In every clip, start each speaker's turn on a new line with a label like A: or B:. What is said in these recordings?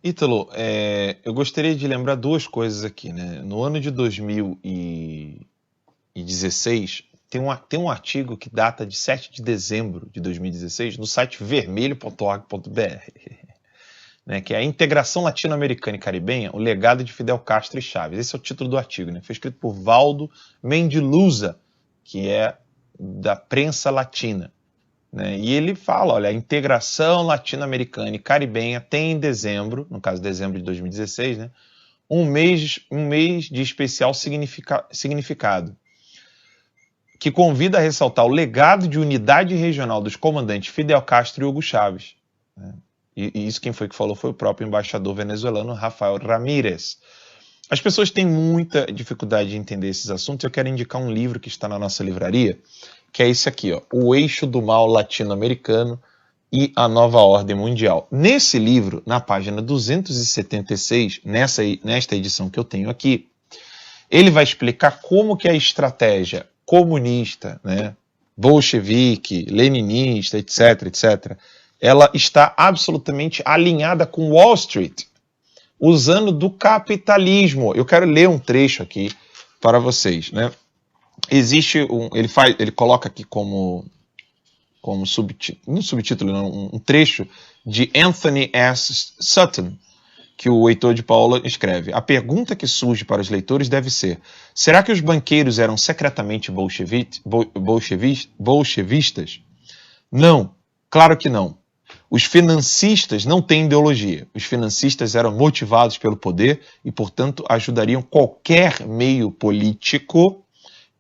A: Ítalo, eu gostaria de lembrar duas coisas aqui, né? No ano de 2016, tem um artigo que data de 7 de dezembro de 2016 no site vermelho.org.br, né, que é a integração latino-americana e caribenha, o legado de Fidel Castro e Chávez. Esse é o título do artigo, né? Foi escrito por Valdo Mendiluza, que é da prensa latina. Né? E ele fala, olha, a integração latino-americana e caribenha tem em dezembro, no caso dezembro de 2016, né, um mês de especial significado, que convida a ressaltar o legado de unidade regional dos comandantes Fidel Castro e Hugo Chávez. Né? E isso quem foi que falou foi o próprio embaixador venezuelano Rafael Ramírez. As pessoas têm muita dificuldade de entender esses assuntos. Eu quero indicar um livro que está na nossa livraria, que é esse aqui, ó, O Eixo do Mal Latino-Americano e a Nova Ordem Mundial. Nesse livro, na página 276, nesta edição que eu tenho aqui, ele vai explicar como que a estratégia comunista, né, bolchevique, leninista, etc., ela está absolutamente alinhada com Wall Street, usando do capitalismo. Eu quero ler um trecho aqui para vocês, né? Ele coloca aqui como subtítulo, não, um trecho de Anthony S. Sutton, que o Heitor de Paula escreve. A pergunta que surge para os leitores deve ser: será que os banqueiros eram secretamente bolchevistas? Não, claro que não. Os financistas não têm ideologia. Os financistas eram motivados pelo poder e, portanto, ajudariam qualquer meio político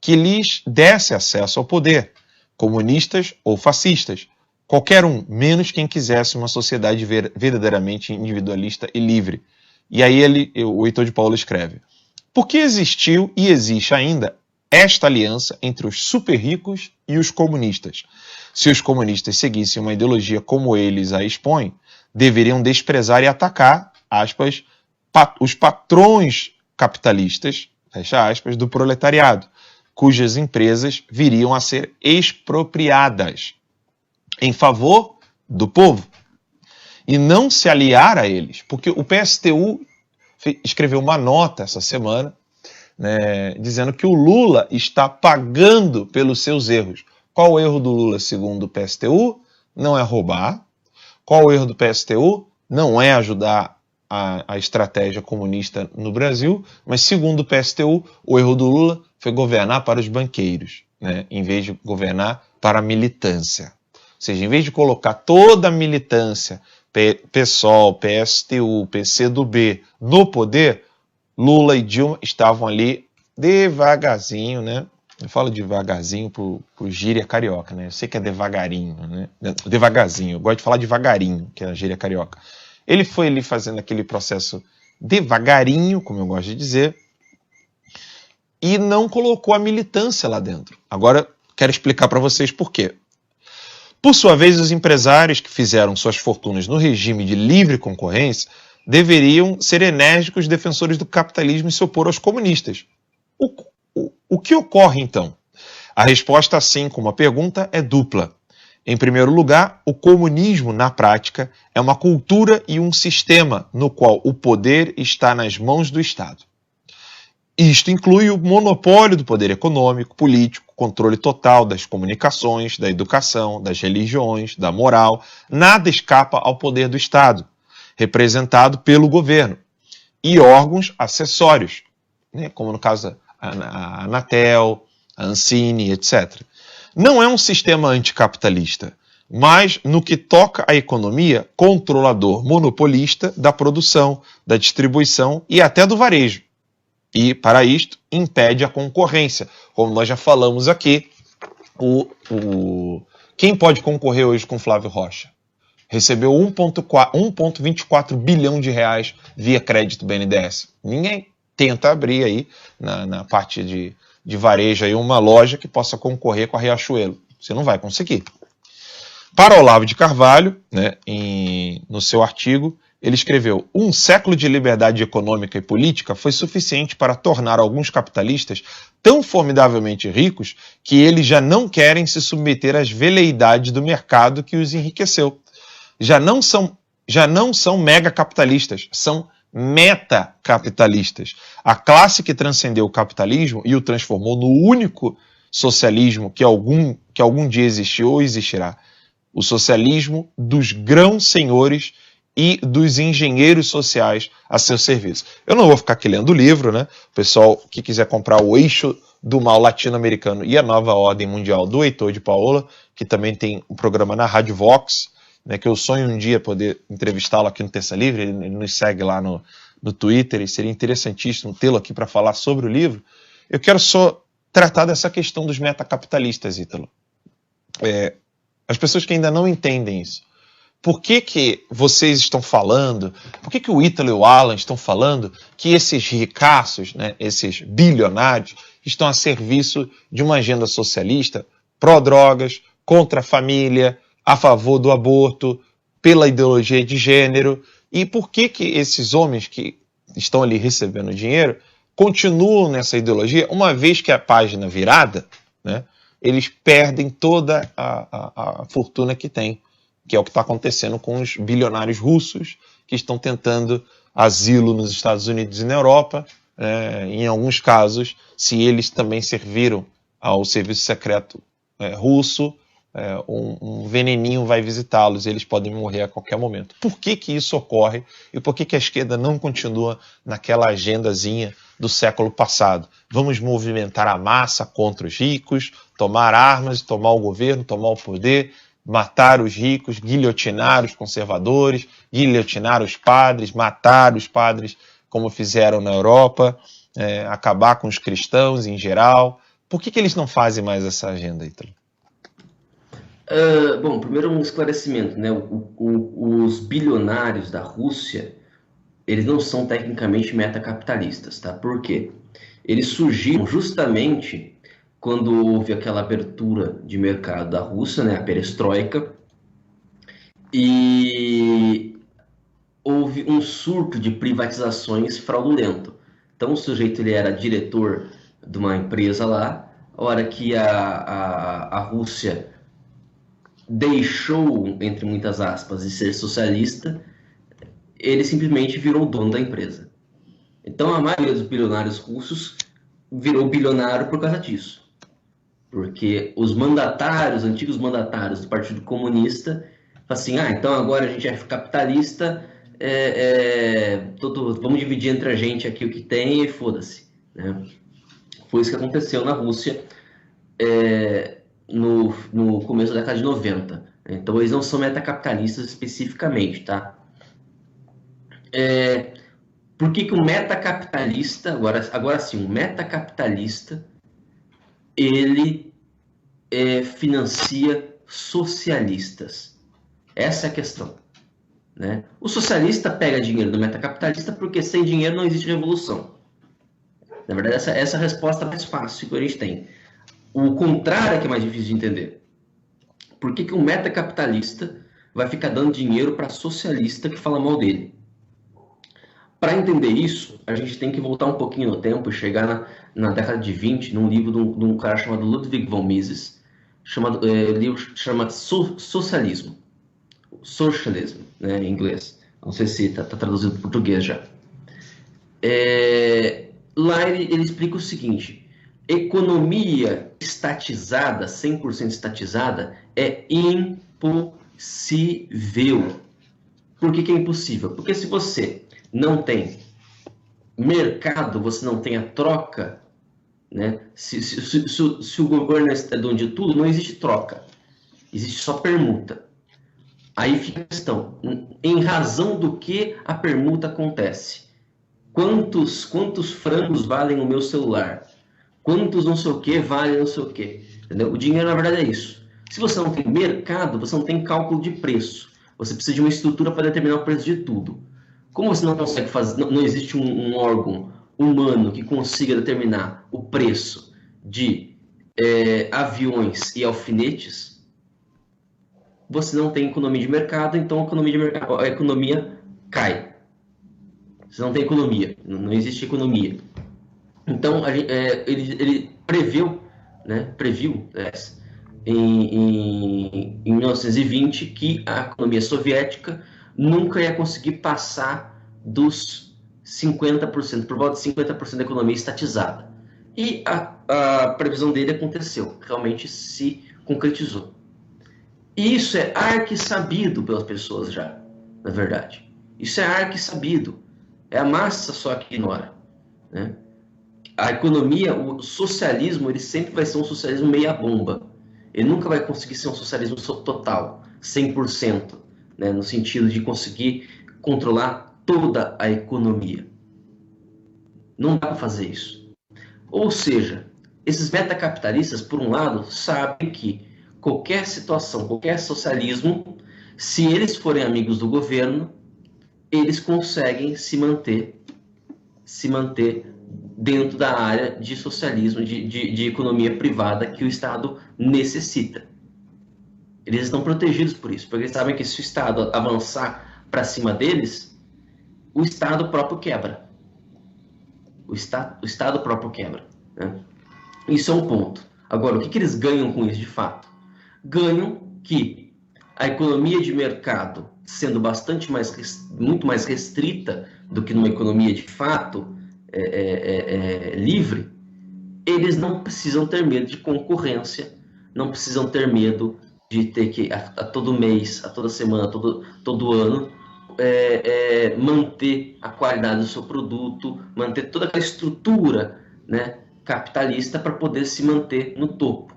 A: que lhes desse acesso ao poder, comunistas ou fascistas, qualquer um, menos quem quisesse uma sociedade verdadeiramente individualista e livre. E aí o Heitor de Paula escreve: por que existiu e existe ainda esta aliança entre os super ricos e os comunistas? Se os comunistas seguissem uma ideologia como eles a expõem, deveriam desprezar e atacar, aspas, os patrões capitalistas, fecha aspas, do proletariado, cujas empresas viriam a ser expropriadas em favor do povo, e não se aliar a eles, porque o PSTU escreveu uma nota essa semana, né, dizendo que o Lula está pagando pelos seus erros. Qual o erro do Lula, segundo o PSTU? Não é roubar. Qual o erro do PSTU? Não é ajudar a estratégia comunista no Brasil, mas segundo o PSTU, o erro do Lula foi governar para os banqueiros, né, em vez de governar para a militância. Ou seja, em vez de colocar toda a militância, PSOL, PSTU, PCdoB, no poder, Lula e Dilma estavam ali devagarzinho, né? Eu falo devagarzinho pro gíria carioca, né? Eu sei que é devagarinho, né? Devagarzinho, eu gosto de falar devagarinho, que é a gíria carioca. Ele foi ali fazendo aquele processo devagarinho, como eu gosto de dizer, e não colocou a militância lá dentro. Agora, quero explicar para vocês por quê. Por sua vez, os empresários que fizeram suas fortunas no regime de livre concorrência deveriam ser enérgicos defensores do capitalismo e se opor aos comunistas. O que ocorre, então? A resposta, assim como a pergunta, é dupla. Em primeiro lugar, o comunismo, na prática, é uma cultura e um sistema no qual o poder está nas mãos do Estado. Isto inclui o monopólio do poder econômico, político, controle total das comunicações, da educação, das religiões, da moral. Nada escapa ao poder do Estado, representado pelo governo, e órgãos acessórios, né, como no caso a Anatel, a Ancine, etc. Não é um sistema anticapitalista, mas no que toca à economia, controlador monopolista da produção, da distribuição e até do varejo. E, para isto, impede a concorrência. Como nós já falamos aqui, quem pode concorrer hoje com Flávio Rocha? Recebeu 1,24 bilhão de reais via crédito BNDES. Ninguém tenta abrir aí, na parte de varejo, aí, uma loja que possa concorrer com a Riachuelo. Você não vai conseguir. Para Olavo de Carvalho, né, no seu artigo, ele escreveu: um século de liberdade econômica e política foi suficiente para tornar alguns capitalistas tão formidavelmente ricos que eles já não querem se submeter às veleidades do mercado que os enriqueceu. Já não são já não são megacapitalistas, são metacapitalistas. A classe que transcendeu o capitalismo e o transformou no único socialismo que algum dia existiu ou existirá. O socialismo dos grão-senhores e dos engenheiros sociais a seu serviço. Eu não vou ficar aqui lendo o livro, né? O pessoal que quiser comprar O Eixo do Mal Latino-Americano e a Nova Ordem Mundial, do Heitor de Paola, que também tem um programa na Rádio Vox, né, que eu sonho um dia poder entrevistá-lo aqui no Terça Livre, ele nos segue lá no Twitter, e seria interessantíssimo tê-lo aqui para falar sobre o livro. Eu quero só tratar dessa questão dos metacapitalistas, Ítalo. As pessoas que ainda não entendem isso. Por que vocês estão falando, por que o Ítalo e o Alan estão falando que esses ricaços, né, esses bilionários, estão a serviço de uma agenda socialista pró-drogas, contra a família, a favor do aborto, pela ideologia de gênero? E por que esses homens que estão ali recebendo dinheiro continuam nessa ideologia, uma vez que a página virada, né, eles perdem toda a fortuna que têm, que é o que está acontecendo com os bilionários russos que estão tentando asilo nos Estados Unidos e na Europa. Em alguns casos, se eles também serviram ao serviço secreto russo, um veneninho vai visitá-los e eles podem morrer a qualquer momento. Por que isso ocorre e por que a esquerda não continua naquela agendazinha do século passado? Vamos movimentar a massa contra os ricos, tomar armas, tomar o governo, tomar o poder, matar os ricos, guilhotinar os conservadores, guilhotinar os padres, matar os padres como fizeram na Europa, acabar com os cristãos em geral. Por que eles não fazem mais essa agenda, Ítalo?
B: Bom, primeiro um esclarecimento, né? Os bilionários da Rússia, eles não são tecnicamente metacapitalistas, tá? Por quê? Eles surgiram justamente quando houve aquela abertura de mercado da Rússia, né? A perestroika, e houve um surto de privatizações fraudulento. Então o sujeito ele era diretor de uma empresa lá, a hora que a Rússia deixou, entre muitas aspas, de ser socialista, ele simplesmente virou dono da empresa. Então a maioria dos bilionários russos virou bilionário por causa disso. Porque os antigos mandatários do Partido Comunista, falam assim, então agora a gente é capitalista, vamos dividir entre a gente aqui o que tem e foda-se. Né? Foi isso que aconteceu na Rússia no começo da década de 90. Então eles não são metacapitalistas especificamente, tá? Por que o metacapitalista, agora sim, o metacapitalista, ele financia socialistas? Essa é a questão. Né? O socialista pega dinheiro do metacapitalista porque sem dinheiro não existe revolução. Na verdade, essa é a resposta mais fácil que a gente tem. O contrário é que é mais difícil de entender. Por que o metacapitalista vai ficar dando dinheiro para socialista que fala mal dele? Para entender isso, a gente tem que voltar um pouquinho no tempo e chegar na década de 20, num livro de um cara chamado Ludwig von Mises, livro chamado Socialismo. Socialism, né, em inglês. Não sei se está traduzido para português já. Lá ele explica o seguinte: economia estatizada, 100% estatizada, é impossível. Por que é impossível? Porque se você não tem mercado, você não tem a troca, né? Se o governo é dono de tudo, não existe troca. Existe só permuta. Aí fica a questão, em razão do que a permuta acontece? Quantos frangos valem o meu celular? Quantos não sei o que valem não sei o que? Entendeu? O dinheiro, na verdade, é isso. Se você não tem mercado, você não tem cálculo de preço. Você precisa de uma estrutura para determinar o preço de tudo. Como você não consegue fazer, não existe um órgão humano que consiga determinar o preço de aviões e alfinetes, você não tem economia de mercado, então a economia cai. Você não tem economia, não existe economia. Então ele previu em 1920 que a economia soviética nunca ia conseguir passar dos 50%, por volta de 50% da economia estatizada. E a previsão dele aconteceu, realmente se concretizou. E isso é arqui-sabido pelas pessoas já, na verdade. Isso é arqui-sabido. É a massa só que ignora, né? A economia, o socialismo, ele sempre vai ser um socialismo meia-bomba. Ele nunca vai conseguir ser um socialismo total, 100%, né? No sentido de conseguir controlar toda a economia. Não dá para fazer isso. Ou seja, esses metacapitalistas, por um lado, sabem que qualquer situação, qualquer socialismo, se eles forem amigos do governo, eles conseguem se manter dentro da área de socialismo, de economia privada que o Estado necessita. Eles estão protegidos por isso, porque eles sabem que se o Estado avançar para cima deles, o Estado próprio quebra. O Estado próprio quebra, né? Isso é um ponto. Agora, o que eles ganham com isso de fato? Ganham que a economia de mercado, sendo muito mais restrita do que numa economia de fato livre, eles não precisam ter medo de concorrência, não precisam ter medo de ter que a todo mês, a toda semana, todo ano, manter a qualidade do seu produto, manter toda aquela estrutura, né, capitalista para poder se manter no topo.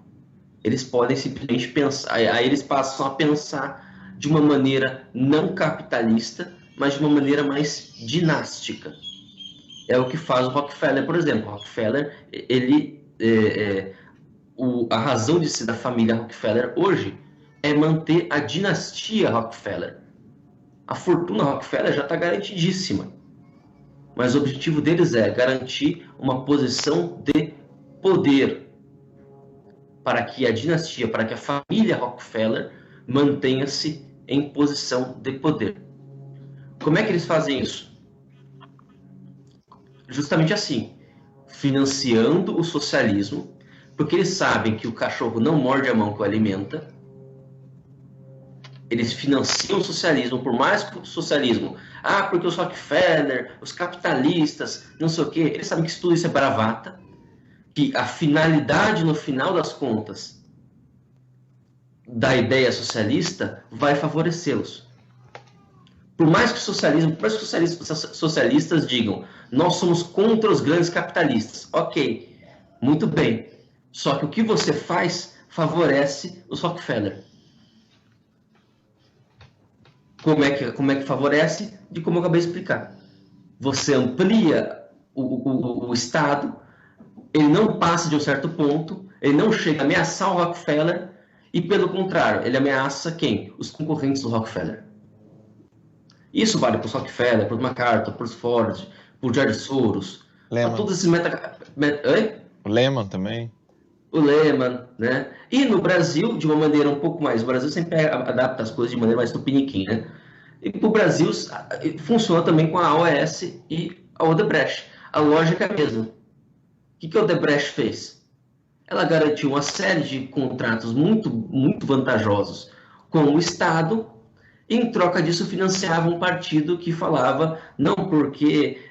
B: Eles podem simplesmente pensar, aí eles passam a pensar de uma maneira não capitalista, mas de uma maneira mais dinástica. É o que faz o Rockefeller, por exemplo. O Rockefeller, a razão de ser da família Rockefeller hoje é manter a dinastia Rockefeller. A fortuna Rockefeller já está garantidíssima, mas o objetivo deles é garantir uma posição de poder para que a dinastia, para que a família Rockefeller mantenha-se em posição de poder. Como é que eles fazem isso? Justamente assim, financiando o socialismo, porque eles sabem que o cachorro não morde a mão que o alimenta. Eles financiam o socialismo, por mais que o socialismo, porque os Rockefeller, os capitalistas, não sei o quê, eles sabem que tudo isso é bravata, que a finalidade, no final das contas, da ideia socialista vai favorecê-los. Por mais que os socialistas digam, nós somos contra os grandes capitalistas. Ok, muito bem. Só que o que você faz favorece os Rockefeller. Como é que favorece? De como eu acabei de explicar. Você amplia o Estado, ele não passa de um certo ponto, ele não chega a ameaçar o Rockefeller, e pelo contrário, ele ameaça quem? Os concorrentes do Rockefeller. Isso vale para os Rockefeller, para os MacArthur, para os Ford, para o George Soros, para todos esses
A: O Lehman também.
B: O Lehman, né? E no Brasil, de uma maneira um pouco mais... O Brasil sempre adapta as coisas de maneira mais tupiniquim, né? E para o Brasil, funciona também com a AOS e a Odebrecht. A lógica é a mesma. O que a Odebrecht fez? Ela garantiu uma série de contratos muito, muito vantajosos com o Estado, e em troca disso financiava um partido que falava, não porque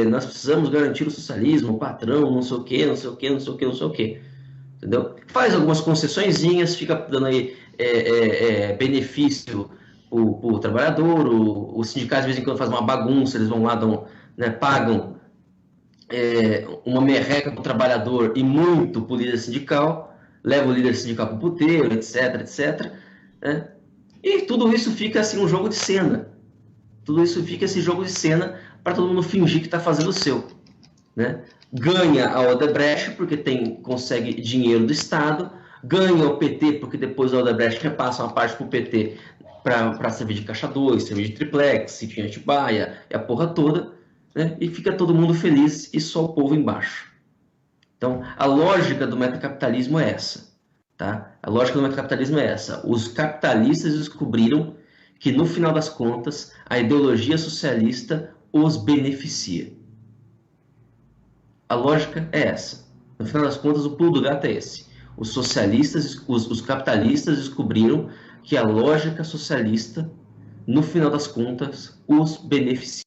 B: nós precisamos garantir o socialismo, o patrão, não sei o quê, não sei o quê, não sei o quê, não sei o quê. Entendeu? Faz algumas concessõezinhas, fica dando aí benefício para o trabalhador, os sindicatos de vez em quando fazem uma bagunça, eles vão lá, pagam uma merreca para o trabalhador e muito para o líder sindical, leva o líder sindical para o puteiro, etc, etc. Né? E tudo isso fica assim um jogo de cena. Tudo isso fica esse jogo de cena para todo mundo fingir que está fazendo o seu. Né? Ganha a Odebrecht porque consegue dinheiro do Estado, ganha o PT porque depois a Odebrecht repassa uma parte para o PT para servir de caixa 2, servir de triplex, se tinha Atibaia e a porra toda, né? E fica todo mundo feliz e só o povo embaixo. Então, a lógica do metacapitalismo é essa. Tá? A lógica do metacapitalismo é essa. Os capitalistas descobriram que, no final das contas, a ideologia socialista os beneficia. A lógica é essa. No final das contas, o pulo do gato é esse. Os socialistas, os capitalistas descobriram que a lógica socialista no final das contas, os beneficiados.